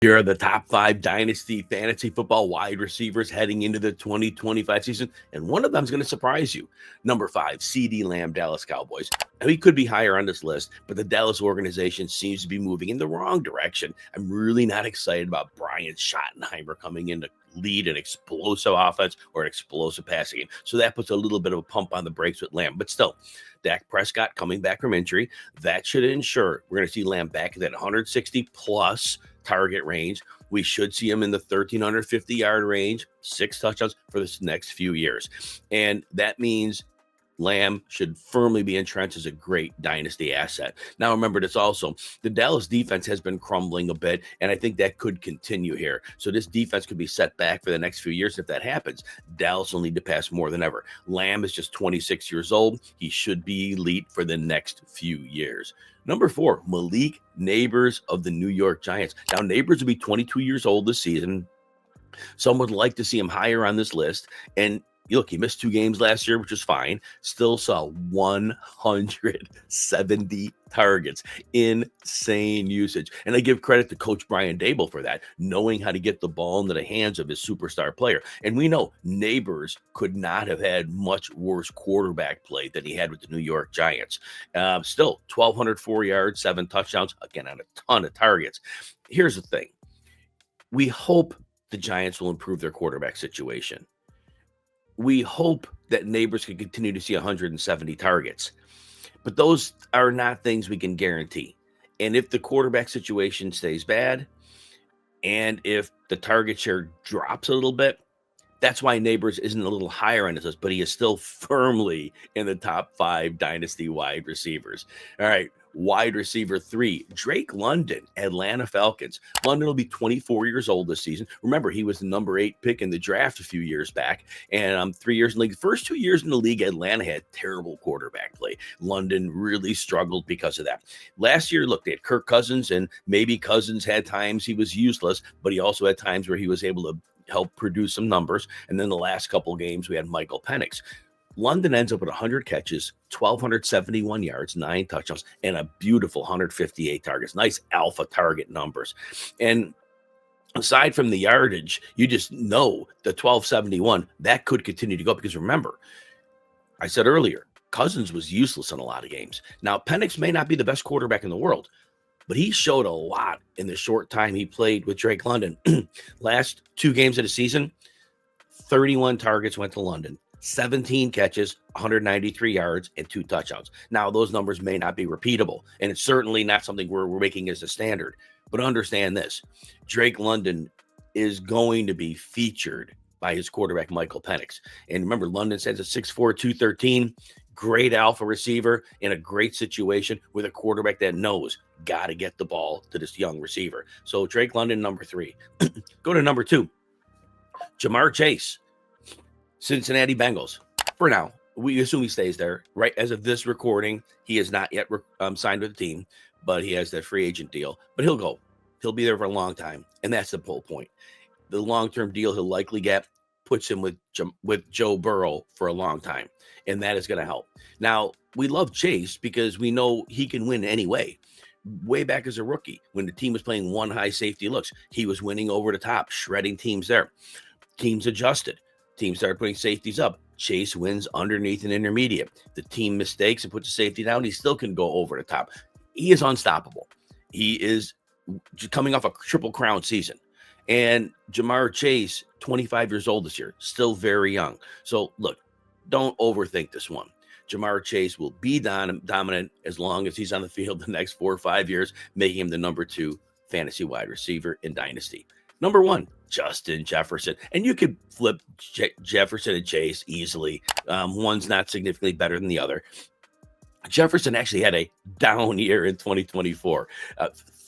Here are the top 5 Dynasty fantasy football wide receivers heading into the 2025 season, and one of them is going to surprise you. Number 5, CeeDee Lamb, Dallas Cowboys. Now, he could be higher on this list, but the Dallas organization seems to be moving in the wrong direction. I'm really not excited about Brian Schottenheimer coming in to lead an explosive offense or an explosive passing game. So that puts a little bit of a pump on the brakes with Lamb, but still. Dak Prescott coming back from injury. That should ensure we're going to see Lamb back at that 160 plus target range. We should see him in the 1,350 yard range, 6 touchdowns for this next few years. And that means Lamb should firmly be entrenched as a great dynasty asset. Now, remember this also, the Dallas defense has been crumbling a bit, and I think that could continue here. So this defense could be set back for the next few years. If that happens, Dallas will need to pass more than ever. Lamb is just 26 years old. He should be elite for the next few years. Number 4, Malik Nabors of the New York Giants. Now, Nabors will be 22 years old this season. Some would like to see him higher on this list, and look, he missed 2 games last year, which is fine. Still saw 170 targets. Insane usage. And I give credit to Coach Brian Daboll for that, knowing how to get the ball into the hands of his superstar player. And we know Nabors could not have had much worse quarterback play than he had with the New York Giants. Still, 1,204 yards, 7 touchdowns, again, on a ton of targets. Here's the thing. We hope the Giants will improve their quarterback situation. We hope that Nabors can continue to see 170 targets, but those are not things we can guarantee. And if the quarterback situation stays bad, and if the target share drops a little bit, that's why Nabors isn't a little higher on this list, but he is still firmly in the top 5 dynasty wide receivers. All right. Wide receiver 3, Drake London, Atlanta Falcons. London will be 24 years old this season. Remember, he was the number 8 pick in the draft a few years back, and 3 years in the league. The first 2 years in the league, Atlanta had terrible quarterback play. London really struggled because of that. Last year, look, they had Kirk Cousins, and maybe Cousins had times he was useless, but he also had times where he was able to help produce some numbers. And then the last couple of games, we had Michael Penix. London ends up with 100 catches, 1,271 yards, 9 touchdowns, and a beautiful 158 targets. Nice alpha target numbers. And aside from the yardage, you just know the 1,271, that could continue to go because remember, I said earlier, Cousins was useless in a lot of games. Now, Penix may not be the best quarterback in the world, but he showed a lot in the short time he played with Drake London. Last 2 games of the season, 31 targets went to London. 17 catches, 193 yards, and 2 touchdowns. Now, those numbers may not be repeatable, and it's certainly not something we're making as a standard. But understand this, Drake London is going to be featured by his quarterback, Michael Penix. And remember, London stands at 6'4", 213, great alpha receiver in a great situation with a quarterback that knows, got to get the ball to this young receiver. So Drake London, number 3. Go to number 2, Jamar Chase. Cincinnati Bengals. For now, we assume he stays there. Right as of this recording, he is not yet signed with the team, but he has that free agent deal. But he'll go. He'll be there for a long time, and that's the whole point. The long-term deal he'll likely get puts him with Joe Burrow for a long time, and that is going to help. Now, we love Chase because we know he can win anyway. Way back as a rookie, when the team was playing one high safety looks, he was winning over the top, shredding teams there. Teams adjusted. Team started putting safeties up. Chase wins underneath and intermediate. The team mistakes and puts a safety down. He still can go over the top. He is unstoppable. He is coming off a Triple Crown season. And Jamar Chase, 25 years old this year, still very young. So, look, don't overthink this one. Jamar Chase will be dominant as long as he's on the field the next 4 or 5 years, making him the number 2 fantasy wide receiver in Dynasty. Number 1, Justin Jefferson. And you could flip Jefferson and Chase easily. One's not significantly better than the other. Jefferson actually had a down year in 2024.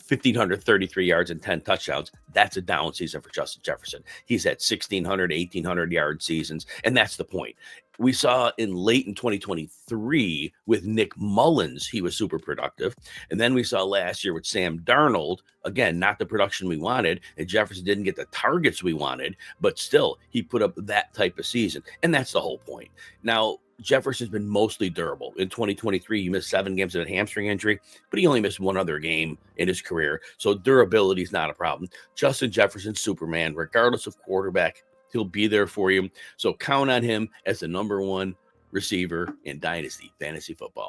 1,533 yards and 10 touchdowns. That's a down season for Justin Jefferson. He's had 1,600, 1,800 yard seasons, and that's the point. We saw in late in 2023 with Nick Mullins, he was super productive. And then we saw last year with Sam Darnold, again, not the production we wanted, and Jefferson didn't get the targets we wanted, but still, he put up that type of season. And that's the whole point. Now, Jefferson's been mostly durable. In 2023, he missed 7 games with a hamstring injury, but he only missed 1 other game in his career. So durability is not a problem. Justin Jefferson, Superman, regardless of quarterback, he'll be there for you. So count on him as the #1 receiver in Dynasty Fantasy Football.